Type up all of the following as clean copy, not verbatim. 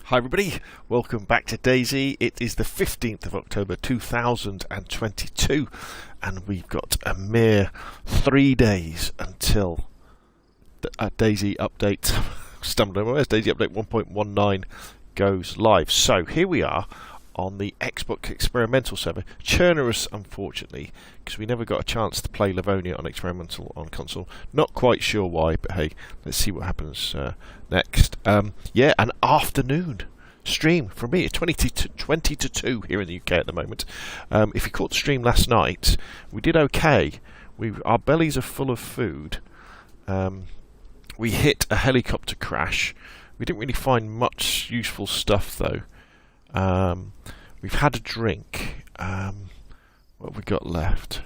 Hi everybody, welcome back to DayZ. It is the 15th of October 2022 and we've got a mere 3 days until the DayZ update, stumbled over, where's DayZ update 1.19 goes live. So here we are on the Xbox experimental server. Chernarus, unfortunately, because we never got a chance to play Livonia on experimental on console. Not quite sure why, but hey, let's see what happens next. Yeah, an afternoon stream for me. 20 to 2 here in the UK at the moment. If you caught the stream last night, we did okay. Our bellies are full of food. We hit a helicopter crash. We didn't really find much useful stuff though. We've had a drink. What have we got left?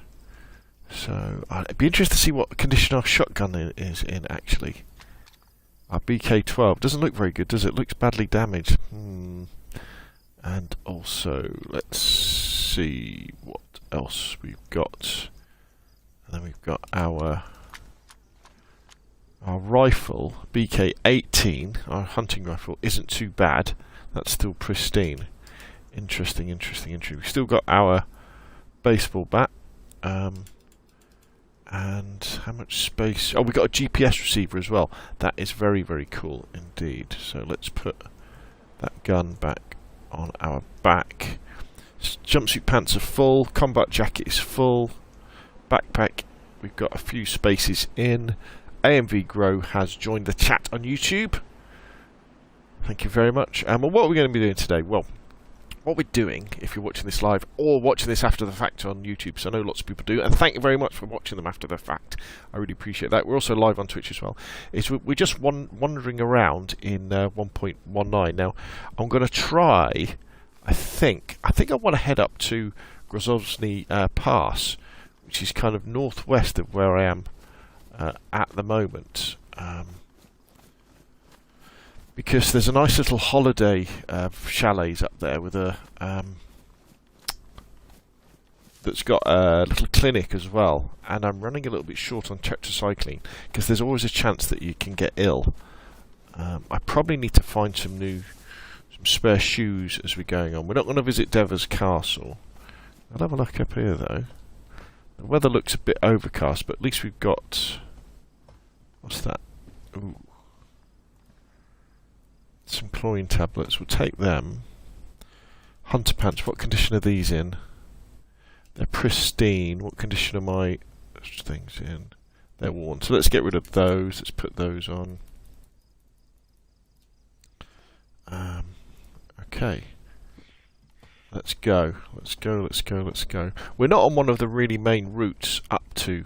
So it'd be interesting to see what condition our shotgun is in actually. Our BK-12 doesn't look very good, does it? Looks badly damaged. And also, let's see what else we've got. And then we've got our rifle, BK-18. Our hunting rifle isn't too bad. That's still pristine. Interesting. We've still got our baseball bat. And how much space? Oh, we've got a GPS receiver as well. That is very, very cool indeed. So let's put that gun back on our back. Jumpsuit pants are full. Combat jacket is full. Backpack, we've got a few spaces in. AMV Grow has joined the chat on YouTube. Thank you very much. Well, what are we going to be doing today? Well, what we're doing, if you're watching this live or watching this after the fact on YouTube, so I know lots of people do, and thank you very much for watching them after the fact. I really appreciate that. We're also live on Twitch as well. We're just wandering around in 1.19. Now, I'm going to try, I think I want to head up to Grozovsny Pass, which is kind of northwest of where I am at the moment. Because there's a nice little holiday chalets up there with a that's got a little clinic as well, and I'm running a little bit short on tetracycline because there's always a chance that you can get ill. I probably need to find some spare shoes as we're going on. We're not going to visit Dever's Castle. I'll have a look up here though. The weather looks a bit overcast, but at least we've got, what's that? Ooh. Some chlorine tablets, we'll take them. Hunter pants, what condition are these in? They're pristine. What condition are my things in? They're worn. So let's get rid of those. Let's put those on. Okay. Let's go. Let's go. We're not on one of the really main routes up to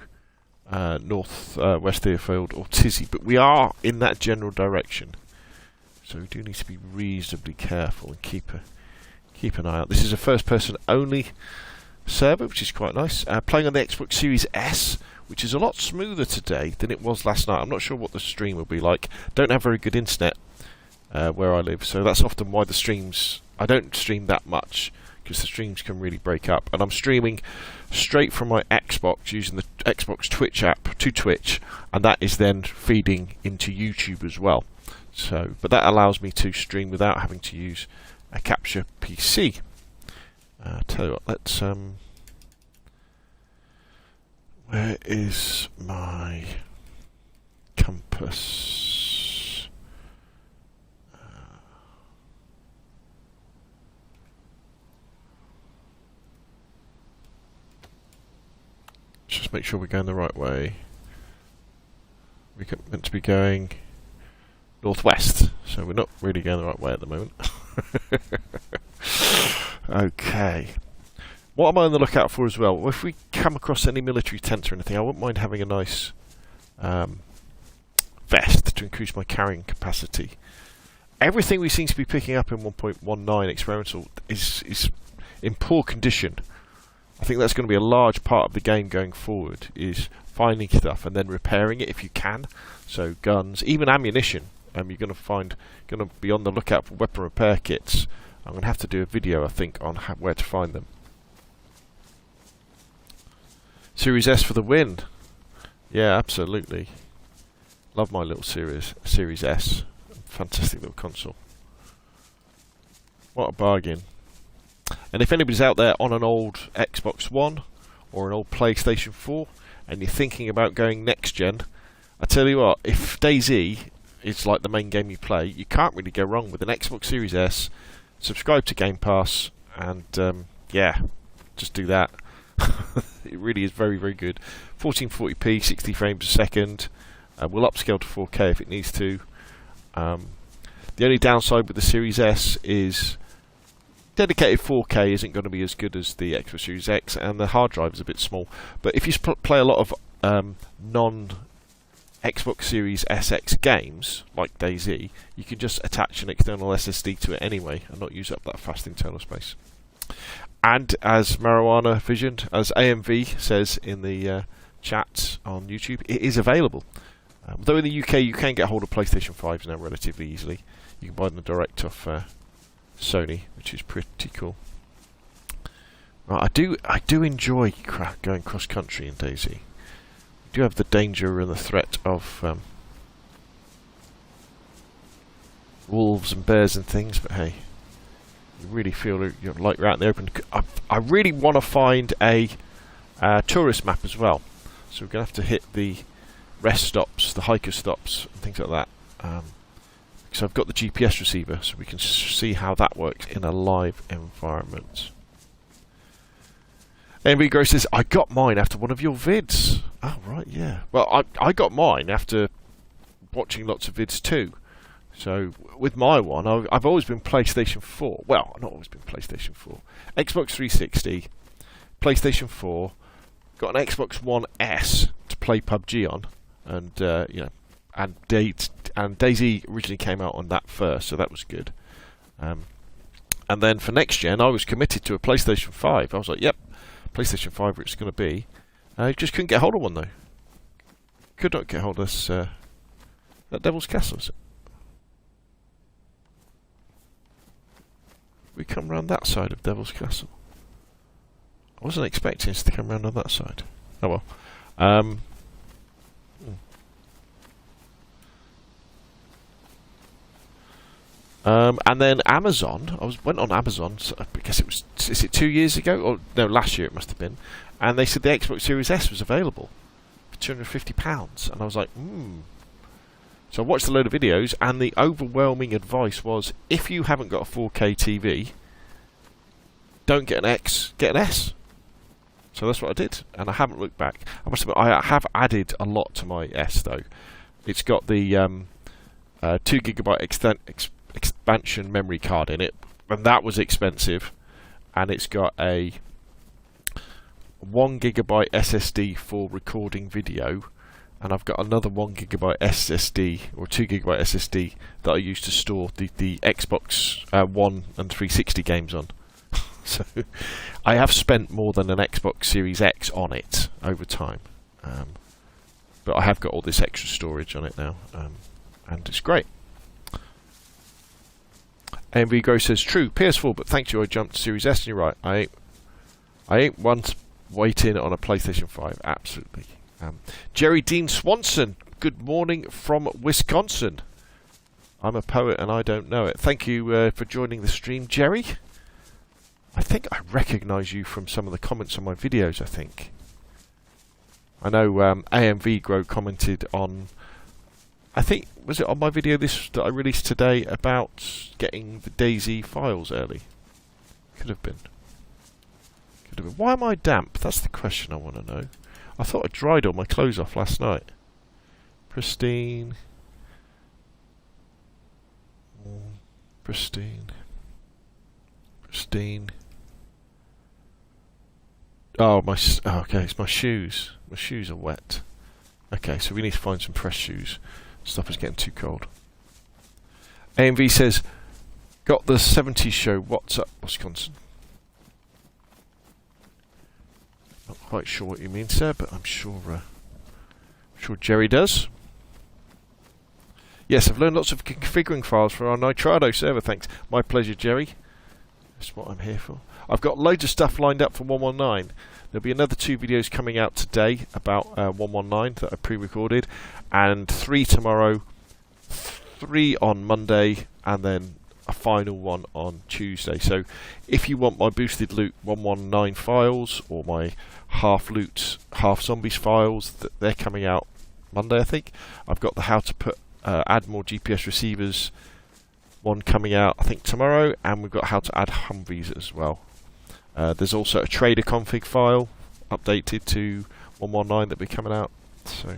North West Deerfield or Tizzy, but we are in that general direction. So we do need to be reasonably careful and keep an eye out. This is a first-person only server, which is quite nice. Playing on the Xbox Series S, which is a lot smoother today than it was last night. I'm not sure what the stream will be like. Don't have very good internet where I live, so that's often why the streams... I don't stream that much, because the streams can really break up. And I'm streaming straight from my Xbox using the Xbox Twitch app to Twitch, and that is then feeding into YouTube as well. So, but that allows me to stream without having to use a capture PC. Tell you what, let's where is my compass? Just make sure we're going the right way. We're meant to be going northwest, so we're not really going the right way at the moment. Okay. What am I on the lookout for as well? Well, if we come across any military tents or anything, I wouldn't mind having a nice vest to increase my carrying capacity. Everything we seem to be picking up in 1.19 experimental is in poor condition. I think that's going to be a large part of the game going forward, is finding stuff and then repairing it if you can. So guns, even ammunition. You're going to be on the lookout for weapon repair kits. I'm going to have to do a video, I think, on where to find them. Series S for the win. Yeah, absolutely. Love my little Series S. Fantastic little console. What a bargain. And if anybody's out there on an old Xbox One or an old PlayStation 4 and you're thinking about going next gen, I tell you what, if DayZ is like the main game you play, you can't really go wrong with an Xbox Series S. Subscribe to Game Pass, and yeah, just do that. It really is very, very good. 1440p, 60 frames a second. We'll upscale to 4K if it needs to. The only downside with the Series S is dedicated 4K isn't going to be as good as the Xbox Series X, and the hard drive is a bit small. But if you play a lot of non-Xbox Series SX games, like DayZ, you can just attach an external SSD to it anyway and not use up that fast internal space. And as Marijuana Visioned, as AMV says in the chat on YouTube, it is available. Though in the UK you can get hold of PlayStation 5s now relatively easily. You can buy them direct off Sony, which is pretty cool. Right, I do enjoy going cross country in DayZ. You do have the danger and the threat of wolves and bears and things, but hey, you really feel you're like you're out in the open. I really want to find a tourist map as well, so we're going to have to hit the rest stops, the hiker stops, and things like that. So I've got the GPS receiver, so we can see how that works in a live environment. Envy Gross says, I got mine after one of your vids. Oh, right, yeah. Well, I got mine after watching lots of vids too. So, with my one, I've always been PlayStation 4. Well, not always been PlayStation 4. Xbox 360, PlayStation 4, got an Xbox One S to play PUBG on, and, you know, and DayZ originally came out on that first, so that was good. And then for next gen, I was committed to a PlayStation 5. I was like, yep, PlayStation 5 it's going to be. I just couldn't get hold of one though. Could not get hold of this at Devil's Castle, is it? We come round that side of Devil's Castle. I wasn't expecting us to come round on that side. Oh well. And then Amazon, went on Amazon, so I guess it was, is it 2 years ago? Or no, last year it must have been. And they said the Xbox Series S was available for £250. And I was like, So I watched a load of videos, and the overwhelming advice was, if you haven't got a 4K TV, don't get an X, get an S. So that's what I did, and I haven't looked back. I must admit, I have added a lot to my S, though. It's got the 2GB expansion memory card in it, and that was expensive. And it's got a 1GB SSD for recording video, and I've got another 1GB SSD or 2GB SSD that I use to store the Xbox One and 360 games on. So I have spent more than an Xbox Series X on it over time, but I have got all this extra storage on it now, and it's great. AMV Grow says, true, PS4, but thank you, I jumped to Series S, and you're right, I ain't once waiting on a PlayStation 5, absolutely. Jerry Dean Swanson, good morning from Wisconsin. I'm a poet and I don't know it. Thank you for joining the stream, Jerry. I think I recognise you from some of the comments on my videos, I think. I know AMV Grow commented on, I think, was it on my video that I released today about getting the DayZ files early? Could have been. Could have been. Why am I damp? That's the question I want to know. I thought I dried all my clothes off last night. Pristine. Pristine. Pristine. Oh, okay, it's my shoes. My shoes are wet. Okay, so we need to find some fresh shoes. Stuff is getting too cold. AMV says, got the 70s show. What's up, Wisconsin? Not quite sure what you mean, sir, but I'm sure Jerry does. Yes, I've learned lots of configuring files for our Nitrado server, thanks. My pleasure, Jerry. That's what I'm here for. I've got loads of stuff lined up for 119. There'll be another 2 videos coming out today about 119 that I pre-recorded, and 3 tomorrow, 3 on Monday, and then a final one on Tuesday. So if you want my boosted loot 119 files or my half loot, half zombies files, they're coming out Monday, I think. I've got the how to put add more GPS receivers one coming out, I think, tomorrow, and we've got how to add Humvees as well. There's also a trader config file updated to 119 that will be coming out. So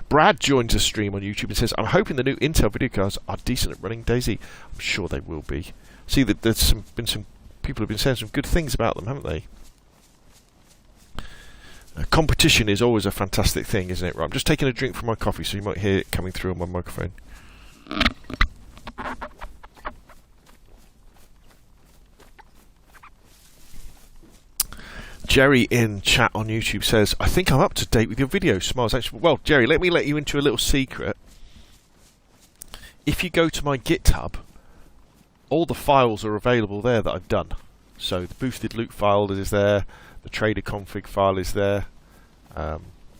Brad joins the stream on YouTube and says, I'm hoping the new Intel video cards are decent at running DayZ. I'm sure they will be. See, that there's been some people have been saying some good things about them, haven't they? Competition is always a fantastic thing, isn't it? Right, I'm just taking a drink from my coffee, so you might hear it coming through on my microphone. Jerry in chat on YouTube says, I think I'm up to date with your videos. Smiles. Actually, well, Jerry, let me let you into a little secret. If you go to my GitHub, all the files are available there that I've done. So the boosted loot file is there, the trader config file is there,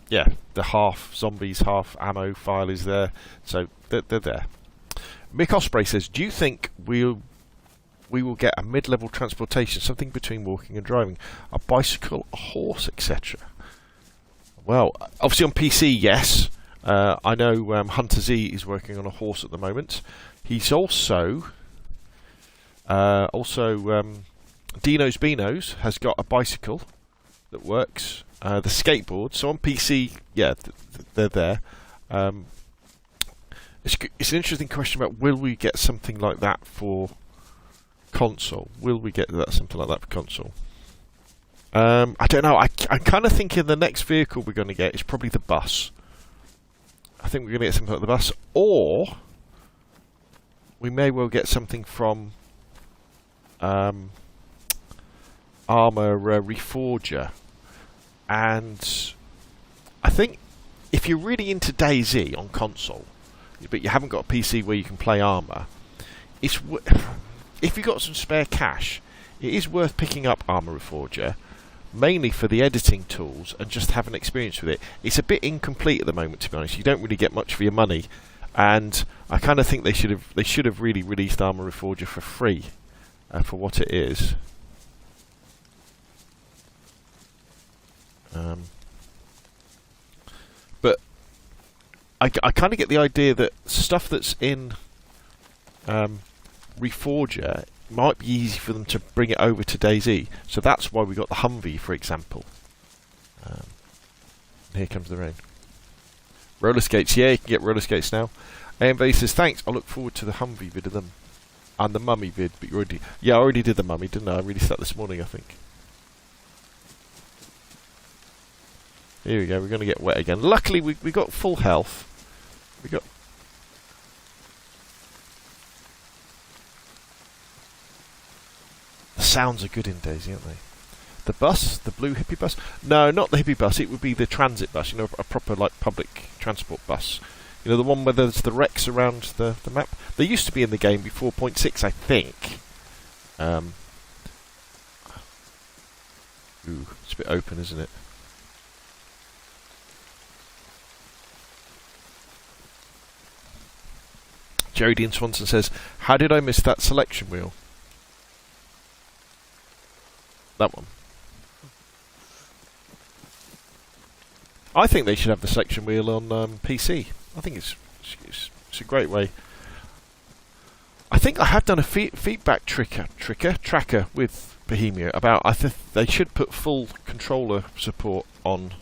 yeah, the half zombies, half ammo file is there. So they're there. Mick Osprey says, do you think we will get a mid-level transportation, something between walking and driving, a bicycle, a horse, etc.? Well, obviously on PC, yes. I know Hunter Z is working on a horse at the moment. He's also Dino's Beano's has got a bicycle that works. The skateboard. So on PC, yeah, they're there. It's an interesting question about will we get something like that for console? Will we get something like that for console? I don't know. I'm kind of thinking the next vehicle we're going to get is probably the bus. I think we're going to get something like the bus, or we may well get something from Armour Reforger. And I think if you're really into DayZ on console, but you haven't got a PC where you can play Armour, if you've got some spare cash, it is worth picking up Armour Reforger, mainly for the editing tools and just have an experience with it. It's a bit incomplete at the moment, to be honest. You don't really get much for your money, and I kind of think they should have really released Armour Reforger for free for what it is. But I kind of get the idea that stuff that's in Reforger might be easy for them to bring it over to DayZ. So that's why we got the Humvee, for example. Here comes the rain. Roller skates, yeah, you can get roller skates now. AMV says, thanks, I look forward to the Humvee vid of them. And the mummy vid, but you already... Yeah, I already did the mummy, didn't I? I released that this morning, I think. Here we go, we're going to get wet again. Luckily, we got full health. We got... The sounds are good in DayZ, aren't they? The bus? The blue hippie bus? No, not the hippie bus. It would be the transit bus, you know, a proper, like, public transport bus. You know, the one where there's the wrecks around the map? They used to be in the game before 0.6, I think. Ooh, it's a bit open, isn't it? Jerry Dean Swanson says, how did I miss that selection wheel? That one. I think they should have the selection wheel on PC. I think it's a great way. I think I have done a feedback tracker with Bohemia about they should put full controller support on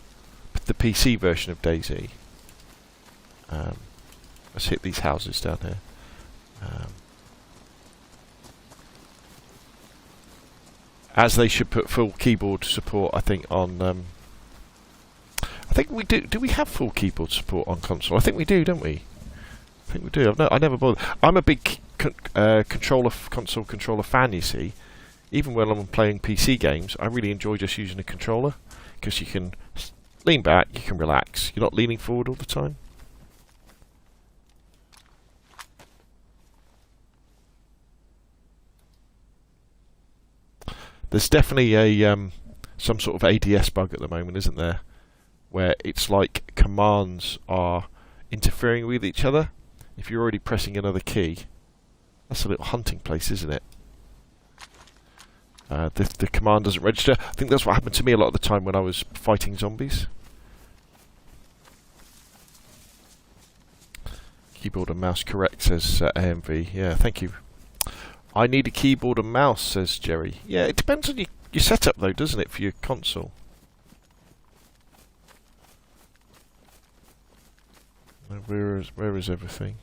the PC version of DayZ. Let's hit these houses down here. As they should put full keyboard support, I think, on... I think we do. Do we have full keyboard support on console? I think we do, don't we? I think we do. I never bothered. I'm a big console controller fan, you see. Even when I'm playing PC games, I really enjoy just using a controller, because you can lean back, you can relax. You're not leaning forward all the time. There's definitely a some sort of ADS bug at the moment, isn't there? Where it's like commands are interfering with each other. If you're already pressing another key, That's a little hunting place, isn't it? The command doesn't register. I think that's what happened to me a lot of the time when I was fighting zombies. Keyboard and mouse correct, says AMV. Yeah, thank you. I need a keyboard and mouse, says Jerry. Yeah, it depends on your setup though, doesn't it, for your console? Where is everything?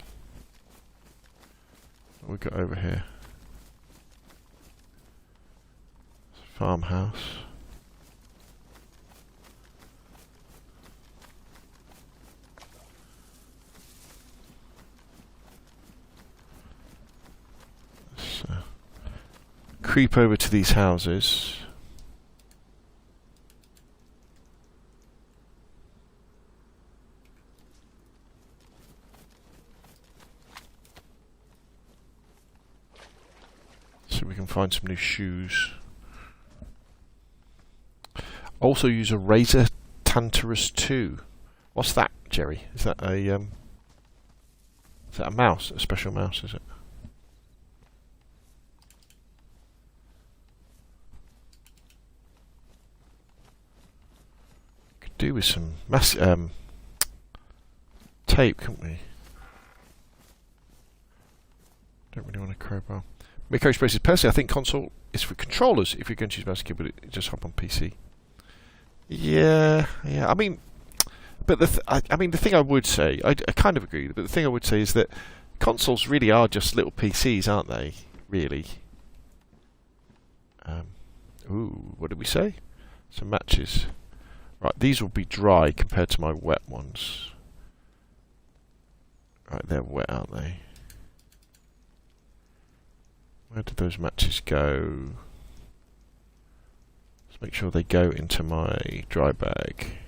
What we got over here? Farmhouse. So, creep over to these houses. So we can find some new shoes. Also use a Razor Chernarus 2. What's that, Jerry? Is that a mouse? A special mouse, is it? Could do with some tape, couldn't we? Don't really want a crowbar. Miko Spaces, personally, I think console is for controllers. If you're going to use mouse and keyboard, just hop on PC. Yeah. I mean, but the thing I would say, I kind of agree. But the thing I would say is that consoles really are just little PCs, aren't they? Really. Ooh, what did we say? Some matches. Right, these will be dry compared to my wet ones. Right, they're wet, aren't they? Where did those matches go? Let's make sure they go into my dry bag.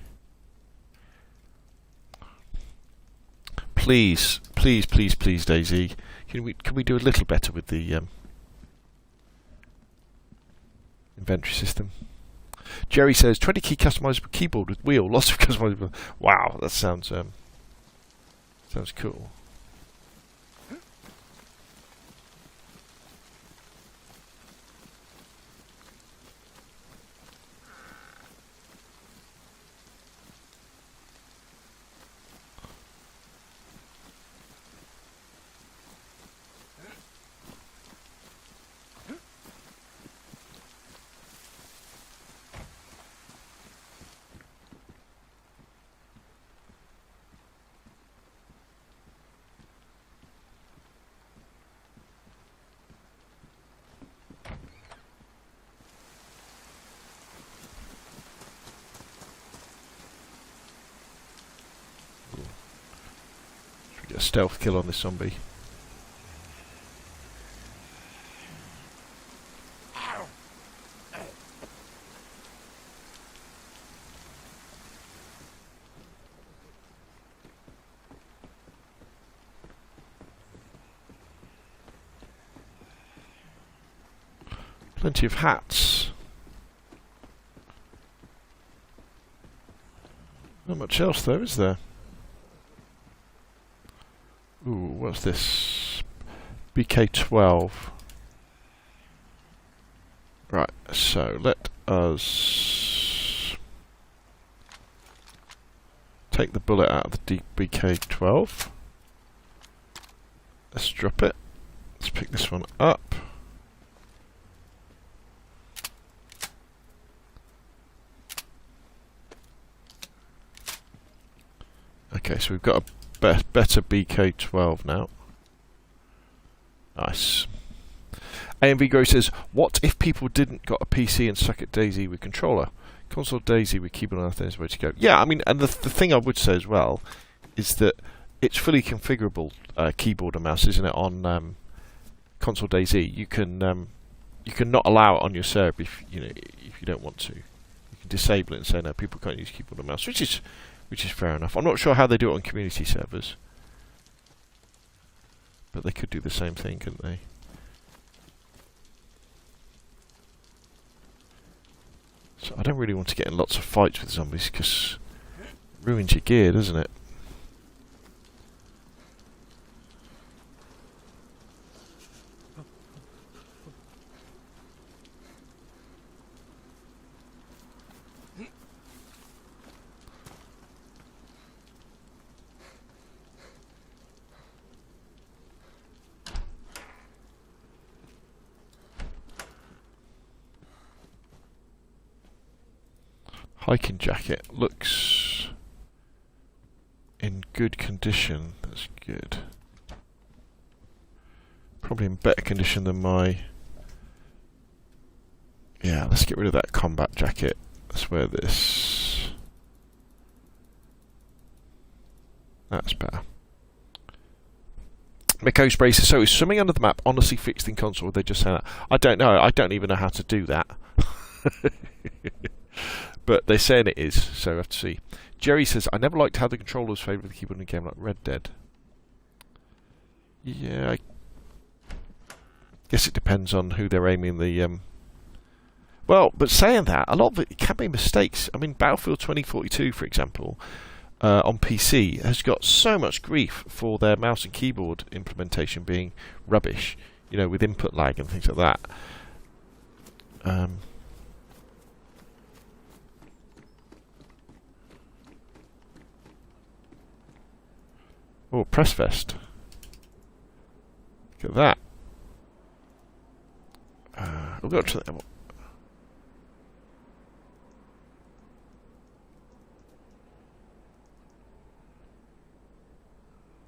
Please, DayZ. Can we do a little better with the inventory system? Jerry says 20 key customizable keyboard with wheel, lots of customizable. Wow, that sounds cool. A stealth kill on this zombie. Plenty of hats. Not much else though, is there? Ooh, what's this? BK12. Right, so let us take the bullet out of the BK12. Let's drop it. Let's pick this one up. Okay, so we've got a better BK12 now. Nice. AMV Grow says, what if people didn't got a PC and stuck at DayZ with controller? Console DayZ with keyboard and there's where to go. Yeah, I mean, and the thing I would say as well is that it's fully configurable keyboard and mouse, isn't it, on console DayZ? You can not allow it on your server if you don't want to. You can disable it and say no, people can't use keyboard and mouse, which is fair enough. I'm not sure how they do it on community servers, but they could do the same thing, couldn't they? So I don't really want to get in lots of fights with zombies because it ruins your gear, doesn't it? Hiking jacket looks in good condition. That's good. Probably in better condition than my... Yeah, let's get rid of that combat jacket. Let's wear this. That's better. Miko Spray says, so is swimming under the map honestly fixed in console, or they just say that? I don't know. I don't even know how to do that. But they're saying it is, so I have to see. Jerry says, I never liked how the controllers favoured the keyboard in a game like Red Dead. Yeah, I guess it depends on who they're aiming the... Well, but saying that, a lot of it can be mistakes. I mean, Battlefield 2042, for example, on PC, has got so much grief for their mouse and keyboard implementation being rubbish, you know, with input lag and things like that. Oh, press vest. Look at that. We'll go to the...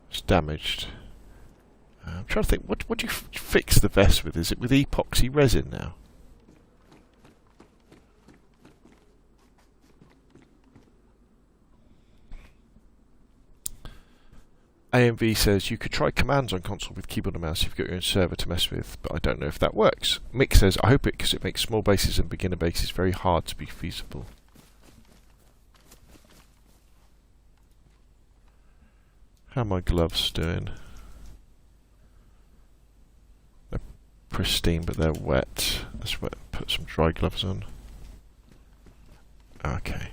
It's damaged. I'm trying to think, what do you fix the vest with? Is it with epoxy resin now? AMV says you could try commands on console with keyboard and mouse if you've got your own server to mess with, but I don't know if that works. Mick says, I hope it, because it makes small bases and beginner bases very hard to be feasible. How are my gloves doing? They're pristine, but they're wet. Let's put some dry gloves on. Okay.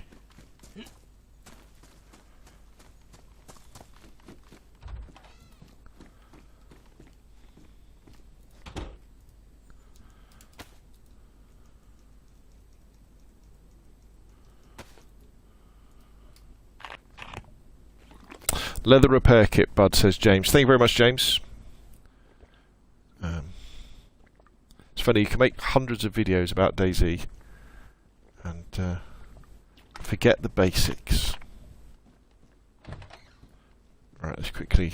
Leather repair kit, Bud, says James. Thank you very much, James. It's funny, you can make hundreds of videos about DayZ and forget the basics. Right, let's quickly...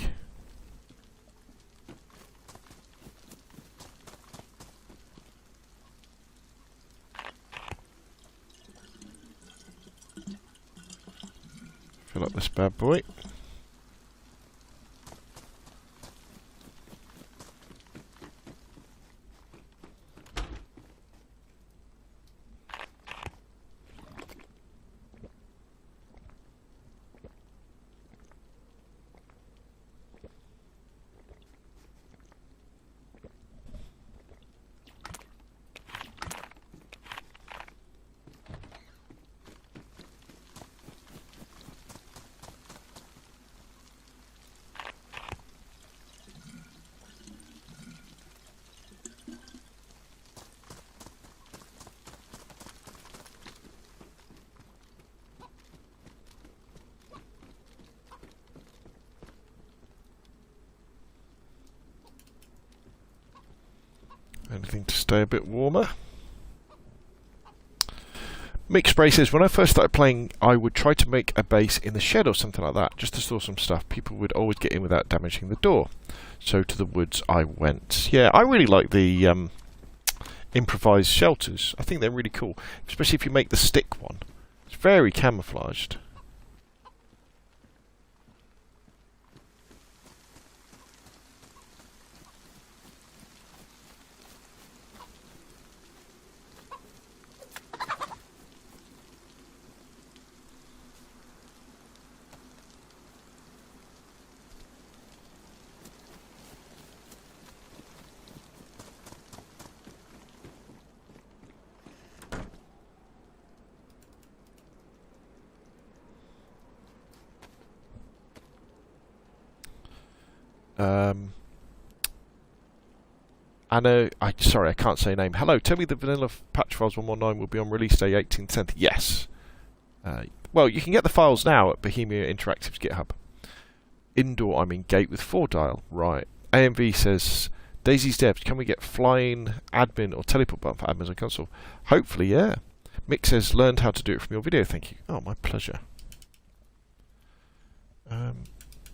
fill up this bad boy. Anything to stay a bit warmer. Mick Spray says, when I first started playing, I would try to make a base in the shed or something like that, just to store some stuff. People would always get in without damaging the door. So to the woods I went. Yeah, I really like the improvised shelters. I think they're really cool, especially if you make the stick one. It's very camouflaged. Sorry, I can't say your name. Hello, tell me the vanilla patch files 119 will be on release day 18th. Yes. Well, you can get the files now at Bohemia Interactive's GitHub. Indoor, I mean gate with 4-dial. Right. AMV says, DayZ's devs, can we get flying admin or teleport button for admins on console? Hopefully, yeah. Mick says, learned how to do it from your video, thank you. Oh, my pleasure.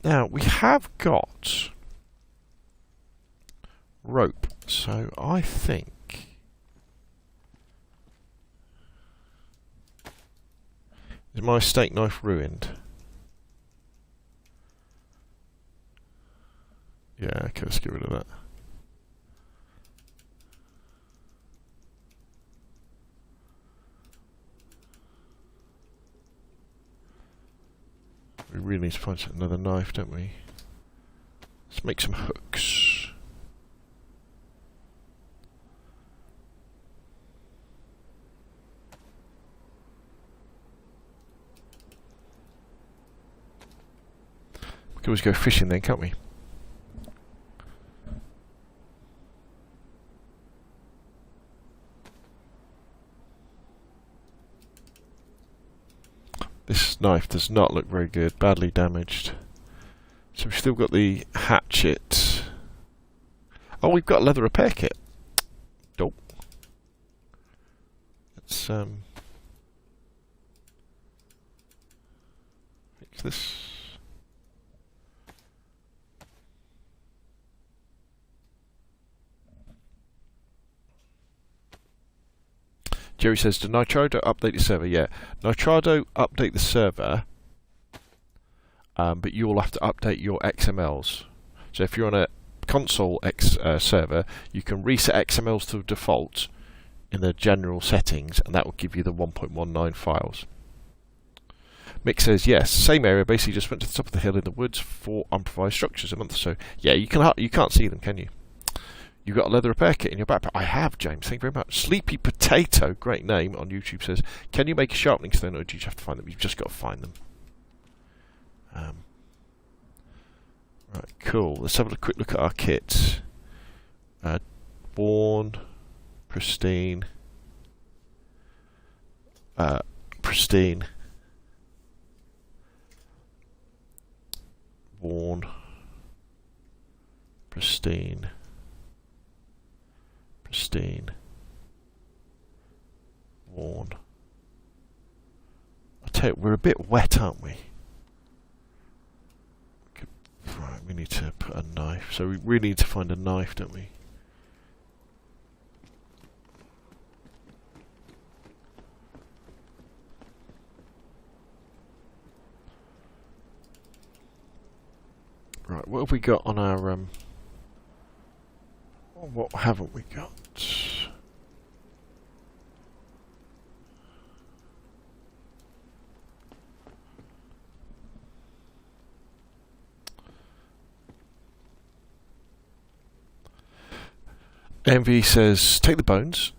Now, we have got rope, so I think... Is my steak knife ruined? Yeah, okay, let's get rid of that. We really need to find another knife, don't we? Let's make some hooks. We can always go fishing then, can't we? This knife does not look very good, badly damaged. So we've still got the hatchet. Oh, we've got a leather repair kit. Nope. Let's fix this. Jerry says, "Did Nitrado update the server?" Yeah, Nitrado update the server, but you'll have to update your XMLs. So if you're on a console server, you can reset XMLs to default in the general settings, and that will give you the 1.19 files. Mick says, yes, same area, basically just went to the top of the hill in the woods for unprovided structures a month or so. Yeah, you can't see them, can you? You've got a leather repair kit in your backpack. I have, James. Thank you very much. Sleepy Potato, great name, on YouTube says, can you make a sharpening stone, or do you have to find them? You've just got to find them. Right, cool. Let's have a quick look at our kit. Born, pristine, pristine, worn, pristine, pristine, worn. I tell you, we're a bit wet, aren't we? Right, we need to put a knife. So we really need to find a knife, don't we? Right, what have we got on our what haven't we got? MV says, take the bones,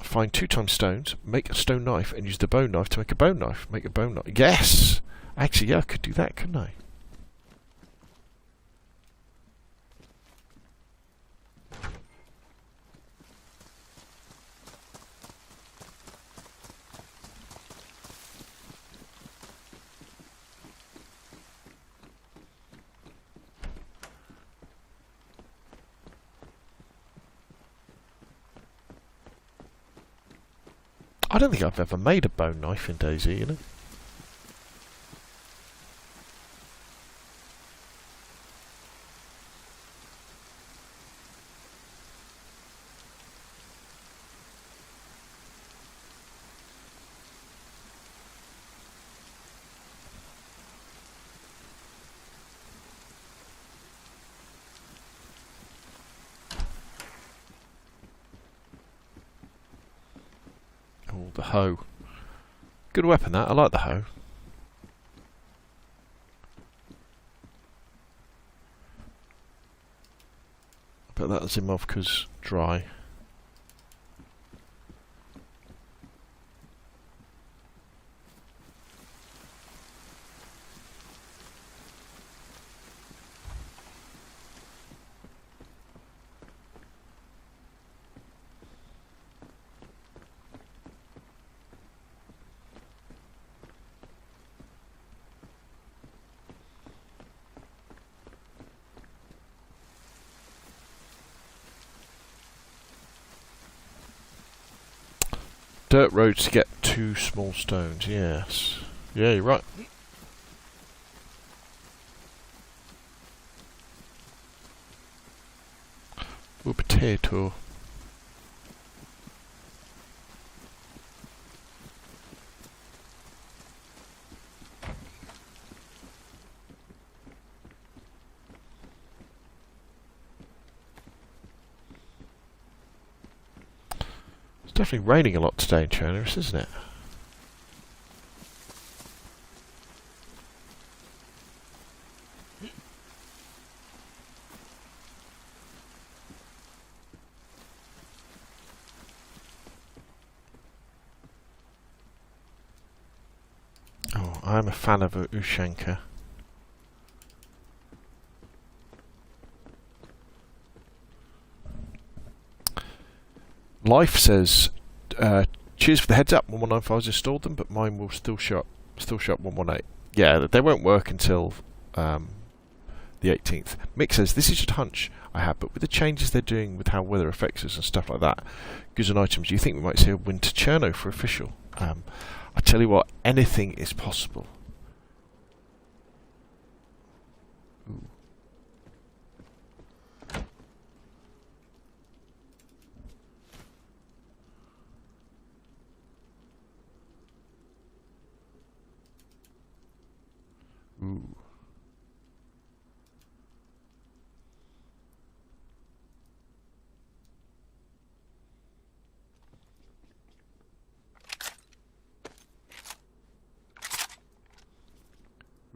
find 2 times stones, make a stone knife, and use the bone knife to make a bone knife. Make a bone knife. Yes! Actually, yeah, I could do that, couldn't I? I don't think I've ever made a bone knife in DayZ, you know? Oh, the hoe. Good weapon, that. I like the hoe. But that was Zimovka's dry. Dirt roads to get 2 small stones, yes. Yeah, you're right. Ooh, potato. It's definitely raining a lot today in Chernarus, isn't it? Oh, I'm a fan of a Ushanka. Life says, cheers for the heads up, 1195 has installed them, but mine will still show up 118. Yeah, they won't work until the 18th. Mick says, this is just a hunch I have, but with the changes they're doing with how weather affects us and stuff like that, goods and items, do you think we might see a winter Cherno for official? I tell you what, anything is possible. Ooh. Ooh.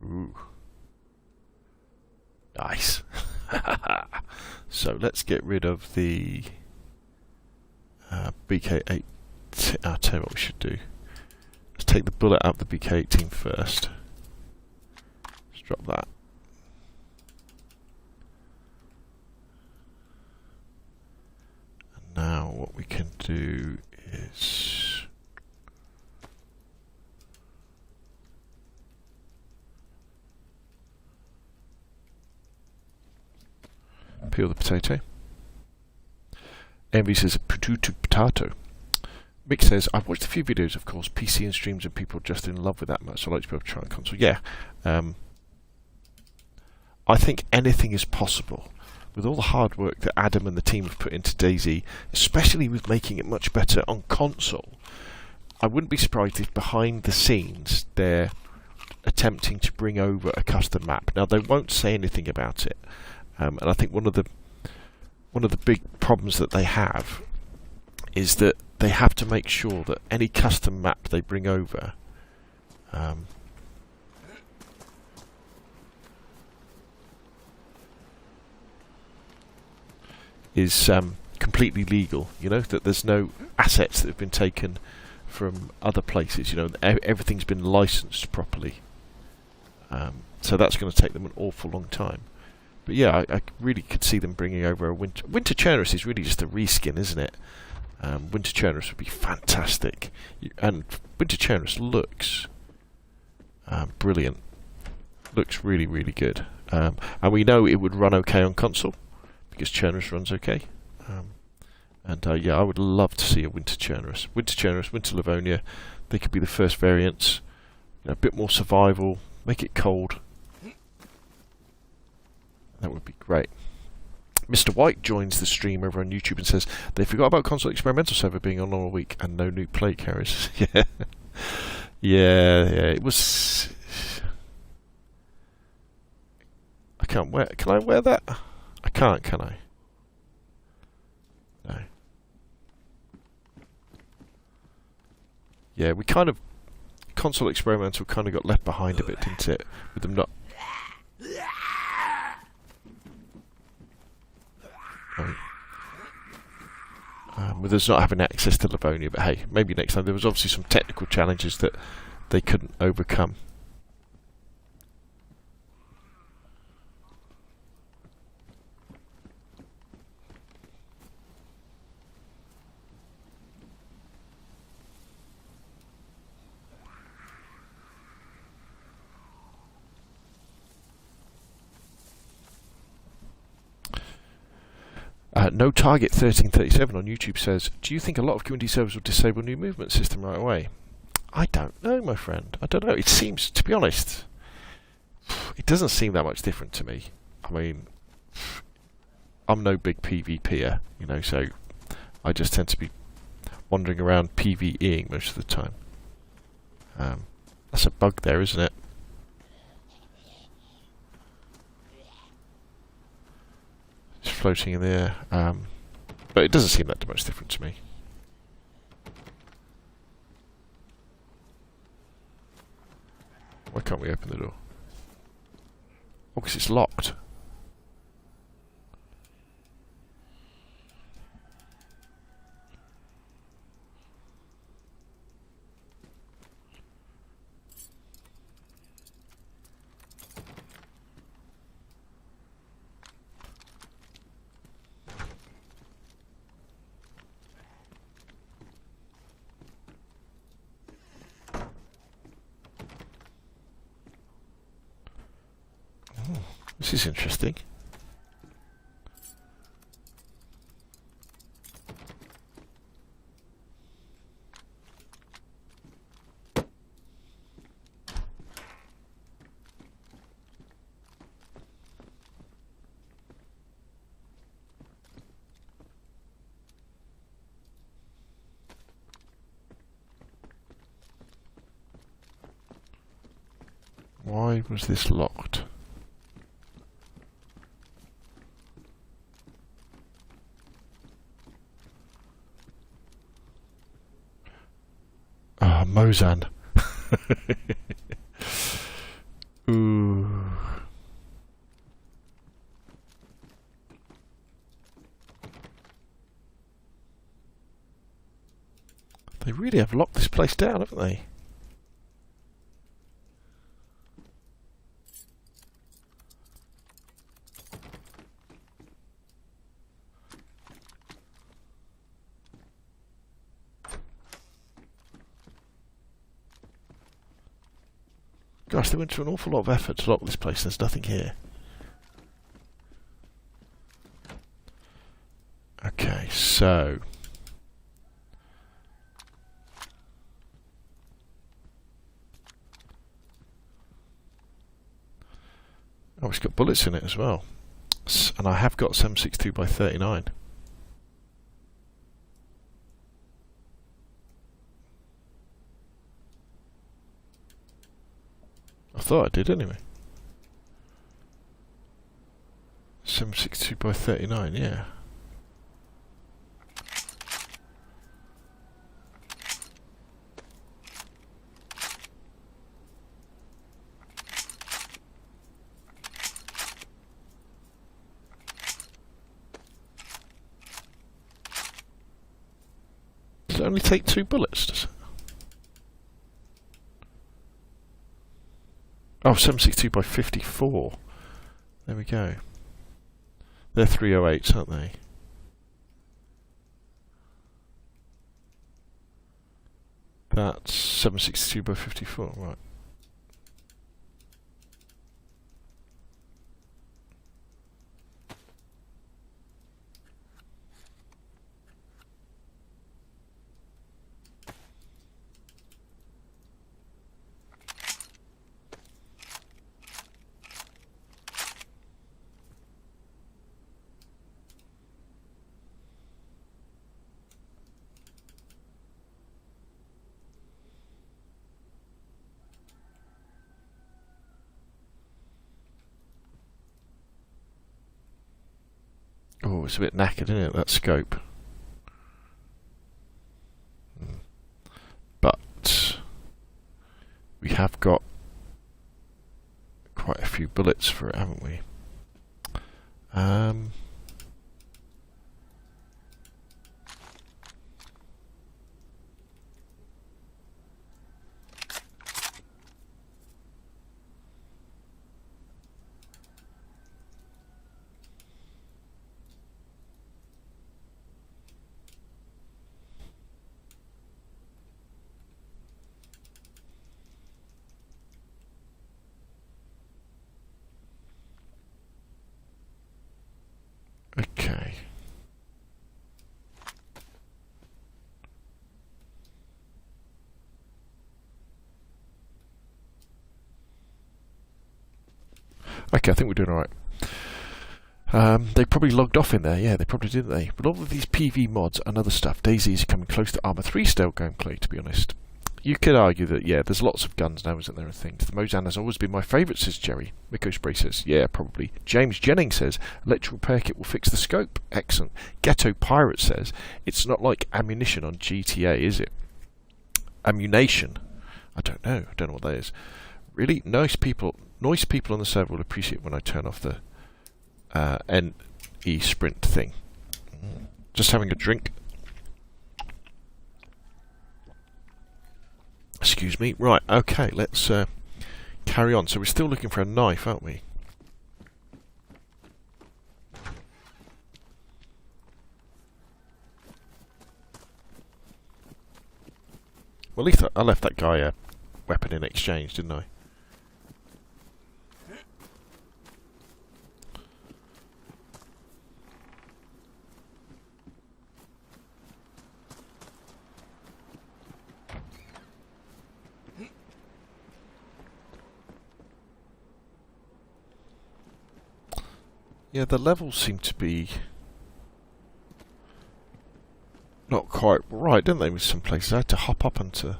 Ooh. Nice. So let's get rid of the BK8. I'll tell you what we should do. Let's take the bullet out of the BK18 first. Let's drop that. And now what we can do is peel the potato. Envy says potato. Mick says, I've watched a few videos, of course, PC and streams and people just in love with that much, so I'd like to be able to try on console. Yeah. I think anything is possible. With all the hard work that Adam and the team have put into DayZ, especially with making it much better on console, I wouldn't be surprised if behind the scenes they're attempting to bring over a custom map. Now, they won't say anything about it. And I think one of the big problems that they have is that they have to make sure that any custom map they bring over is completely legal. You know, that there's no assets that have been taken from other places. You know, everything's been licensed properly. So that's going to take them an awful long time. But yeah, I really could see them bringing over a Winter Chernarus is really just a reskin, isn't it? Winter Chernarus would be fantastic. And Winter Chernarus looks brilliant. Looks really, really good. And we know it would run okay on console, because Chernarus runs okay. Yeah, I would love to see a Winter Chernarus. Winter Chernarus, Winter Livonia, they could be the first variants. You know, a bit more survival, make it cold. That would be great. Mr. White joins the stream over on YouTube and says they forgot about console experimental server being on all week and no new plate carriers. Yeah, yeah, it was. I can't wear. Can I wear that? I can't. Can I? No. Yeah, we kind of console experimental kind of got left behind a bit, didn't it? With them not. With us not having access to Livonia, but hey, maybe next time. There was obviously some technical challenges that they couldn't overcome. No Target 1337 on YouTube says, do you think a lot of community servers will disable new movement system right away? I don't know, my friend. I don't know. It seems, to be honest, it doesn't seem that much different to me. I mean, I'm no big PvPer, you know, so I just tend to be wandering around PvEing most of the time. That's a bug there, isn't it? It's floating in the air. But it doesn't seem that much different to me. Why can't we open the door? Oh, because it's locked. This is interesting. Why was this locked? Ah, Mozan. Ooh. They really have locked this place down, haven't they? Gosh, they went to an awful lot of effort to lock this place. There's nothing here. Okay, so... oh, it's got bullets in it as well. And I have got 7.62 by 39. I thought I did anyway. 7.62 by 39, yeah. Does it only take 2 bullets, does it? Oh, 7.62 by 54. There we go. They're 308s, aren't they? That's 7.62 by 54, right. Oh, it's a bit knackered, isn't it, that scope? But we have got quite a few bullets for it, haven't we? Okay, I think we're doing alright. They probably logged off in there, yeah, they probably didn't they? But all of these PV mods and other stuff, DayZ is coming close to Armour 3 style gameplay, to be honest. You could argue that, yeah, there's lots of guns now, isn't there, and things. The Mosin has always been my favourite, says Jerry. Miko Spray says, yeah, probably. James Jennings says, electrical repair kit will fix the scope. Excellent. Ghetto Pirate says, it's not like ammunition on GTA, is it? Ammunition? I don't know. I don't know what that is. Really? Nice people on the server will appreciate when I turn off the NE sprint thing. Just having a drink. Excuse me. Right, okay, let's carry on. So we're still looking for a knife, aren't we? Well, at least I left that guy a weapon in exchange, didn't I? Yeah, the levels seem to be not quite right, don't they, with some places? I had to hop up onto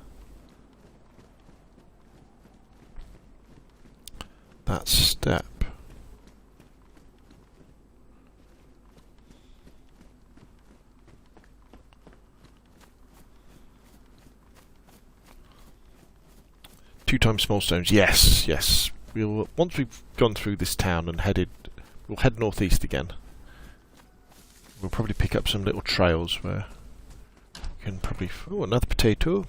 that step. Two times small stones, yes, yes. We'll once we've gone through this town and we'll head northeast again. We'll probably pick up some little trails where we can probably... Oh, another potato.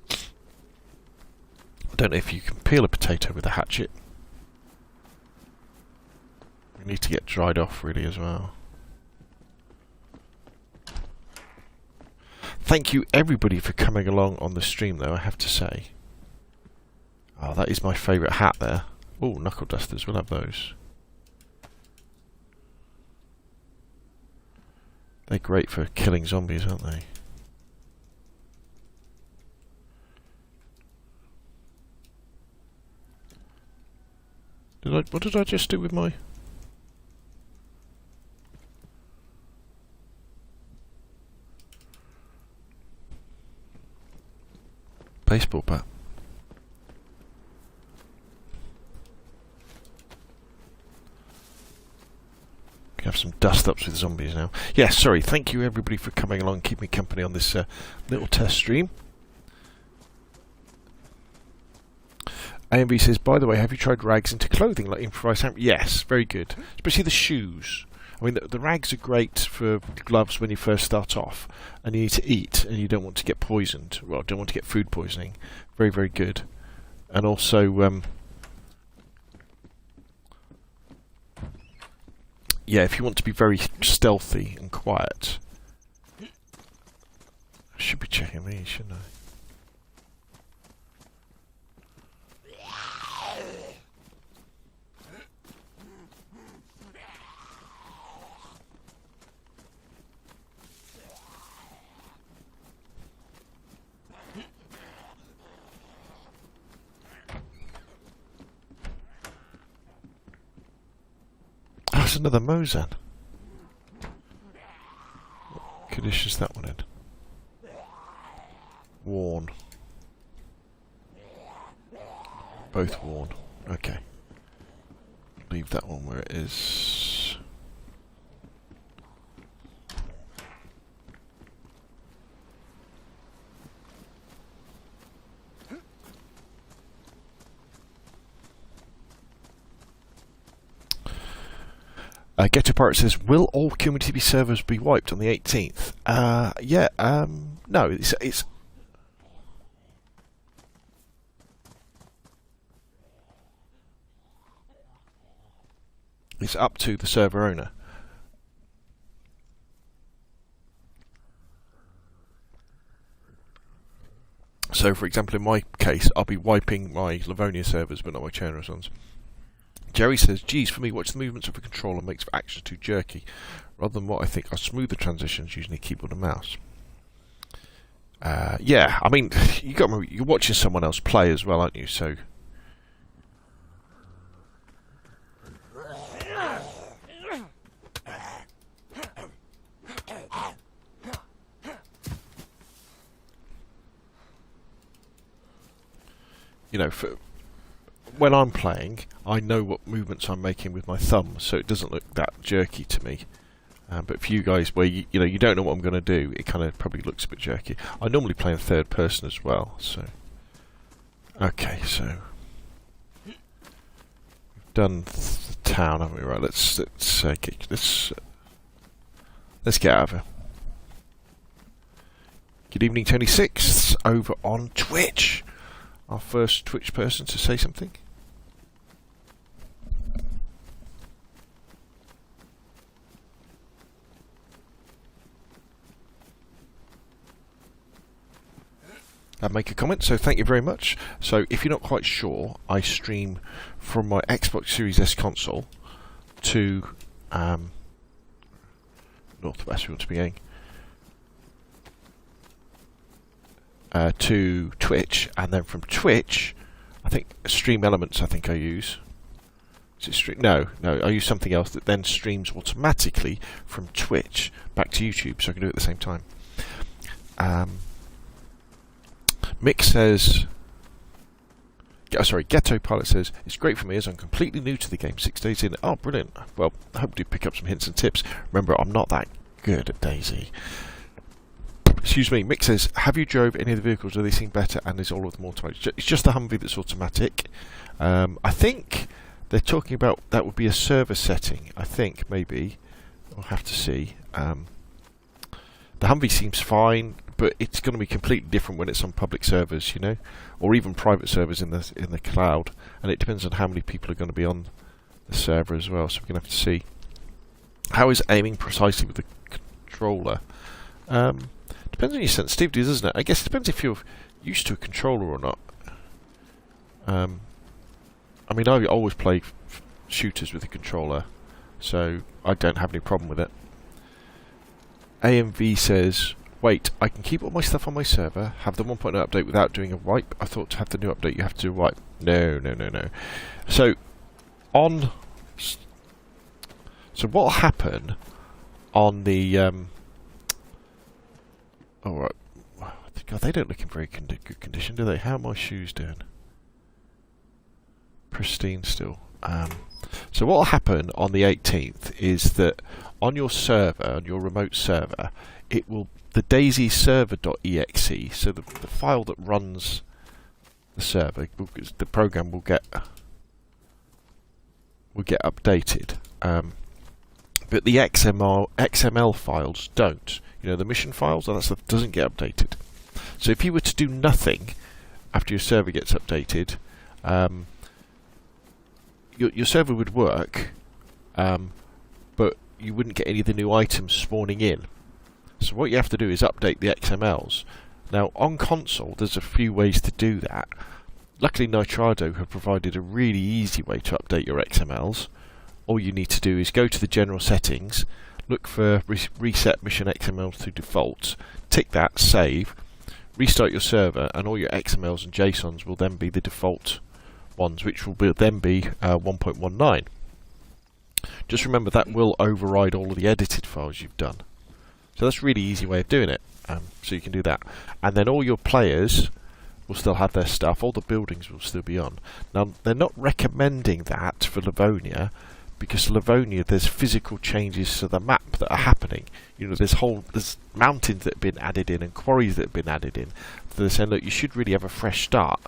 I don't know if you can peel a potato with a hatchet. We need to get dried off really as well. Thank you everybody for coming along on the stream though, I have to say. Oh, that is my favourite hat there. Oh, knuckle dusters, we'll have those. They're great for killing zombies, aren't they? What did I just do with my... baseball bat? Have some dust-ups with zombies now. Yeah, sorry, thank you everybody for coming along, keeping me company on this little test stream. AMV says, by the way, have you tried rags into clothing like improvised hammer? Yes, very good. Especially the shoes. I mean, the rags are great for gloves when you first start off, and you need to eat, and you don't want to get poisoned. Well, don't want to get food poisoning. Very, very good. And also... yeah, if you want to be very stealthy and quiet. I should be checking these, shouldn't I? That's another Mosin. What condition's that one in? Worn. Both worn. Okay. Leave that one where it is. Ghetto Pirate says, will all community servers be wiped on the 18th? Yeah, no, it's up to the server owner. So, for example, in my case, I'll be wiping my Livonia servers, but not my Chernarus ones. Jerry says, geez, for me, watch the movements of a controller makes for actions too jerky, rather than what I think are smoother transitions using a keyboard and mouse. yeah, I mean, you got to remember, you're watching someone else play as well, aren't you? So. You know, when I'm playing, I know what movements I'm making with my thumb, so it doesn't look that jerky to me. But for you guys, where you know you don't know what I'm going to do, it kind of probably looks a bit jerky. I normally play in third person as well, so okay, so we've done the town, haven't we? Right, let's get out of here. Good evening, Tony Six, over on Twitch. Our first Twitch person to say something. Make a comment, so thank you very much. So if you're not quite sure, I stream from my Xbox Series S console to Northwest, we want to be going to Twitch, and then from Twitch, I think Stream Elements I use. Is it stream? No, I use something else that then streams automatically from Twitch back to YouTube, so I can do it at the same time. Mick says, Ghetto Pilot says, it's great for me as I'm completely new to the game, 6 days in. Oh, brilliant. Well, I hope you pick up some hints and tips. Remember, I'm not that good at DayZ. Excuse me, Mick says, have you drove any of the vehicles? Do they seem better, and is all of them automatic? It's just the Humvee that's automatic. I think they're talking about that would be a server setting. I think, maybe. I'll have to see. The Humvee seems fine, but it's going to be completely different when it's on public servers, you know, or even private servers in the cloud, and it depends on how many people are going to be on the server as well. So we're going to have to see. How is aiming precisely with the controller? Depends on your sensitivity, doesn't it? I guess it depends if you're used to a controller or not. I mean, I always play shooters with a controller, so I don't have any problem with it. AMV says, wait, I can keep all my stuff on my server, have the 1.0 update without doing a wipe? I thought to have the new update you have to do a wipe. No. So, so what'll happen on the... Alright, God, they don't look in very good condition, do they? How are my shoes doing? Pristine still. So what will happen on the 18th is that on your server, on your remote server, it will, the DayZ server.exe, so the file that runs the server, the program will get updated. But the XML files don't. You know, the mission files, all that stuff doesn't get updated. So if you were to do nothing after your server gets updated, your server would work, but you wouldn't get any of the new items spawning in. So what you have to do is update the XMLs. Now on console there's a few ways to do that. Luckily Nitrado have provided a really easy way to update your XMLs. All you need to do is go to the general settings, look for reset mission XML to default, tick that, save, restart your server, and all your XMLs and JSONs will then be the default ones, which will then be 1.19. Just remember that will override all of the edited files you've done. So that's a really easy way of doing it. So you can do that. And then all your players will still have their stuff, all the buildings will still be on. Now, they're not recommending that for Livonia, because Livonia, there's physical changes to the map that are happening. You know, there's mountains that have been added in and quarries that have been added in. So they're saying, look, you should really have a fresh start.